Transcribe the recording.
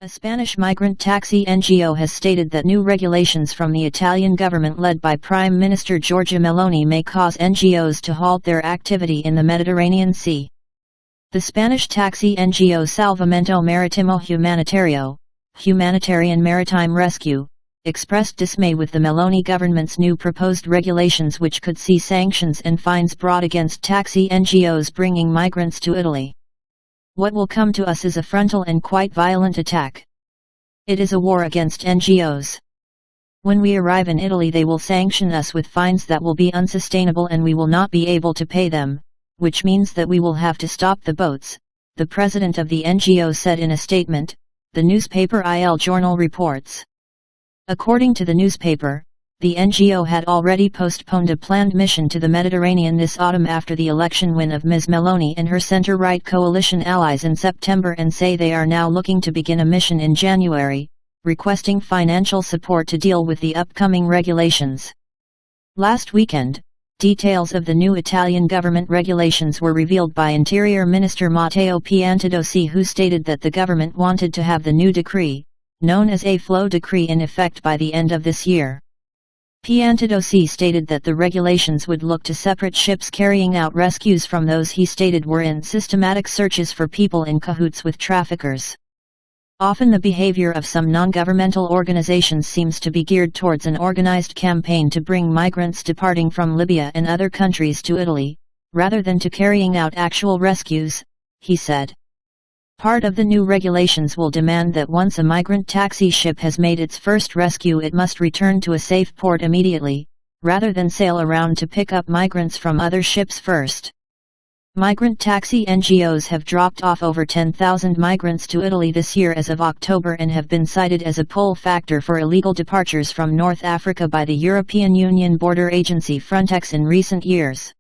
A Spanish migrant taxi NGO has stated that new regulations from the Italian government led by Prime Minister Giorgia Meloni may cause NGOs to halt their activity in the Mediterranean Sea. The Spanish taxi NGO Salvamento Marítimo Humanitario, Humanitarian Maritime Rescue, expressed dismay with the Meloni government's new proposed regulations, which could see sanctions and fines brought against taxi NGOs bringing migrants to Italy. What will come to us is a frontal and quite violent attack. It is a war against NGOs. When we arrive in Italy, they will sanction us with fines that will be unsustainable and we will not be able to pay them, which means that we will have to stop the boats, the president of the NGO said in a statement, the newspaper Il Giornal reports. According to the newspaper, the NGO had already postponed a planned mission to the Mediterranean this autumn after the election win of Ms. Meloni and her centre-right coalition allies in September, and say they are now looking to begin a mission in January, requesting financial support to deal with the upcoming regulations. Last weekend, details of the new Italian government regulations were revealed by Interior Minister Matteo Piantedosi, who stated that the government wanted to have the new decree, known as a flow decree, in effect by the end of this year. Piantedosi stated that the regulations would look to separate ships carrying out rescues from those he stated were in systematic searches for people in cahoots with traffickers. Often the behavior of some non-governmental organizations seems to be geared towards an organized campaign to bring migrants departing from Libya and other countries to Italy, rather than to carrying out actual rescues, he said. Part of the new regulations will demand that once a migrant taxi ship has made its first rescue, it must return to a safe port immediately, rather than sail around to pick up migrants from other ships first. Migrant taxi NGOs have dropped off over 10,000 migrants to Italy this year as of October and have been cited as a pull factor for illegal departures from North Africa by the European Union border agency Frontex in recent years.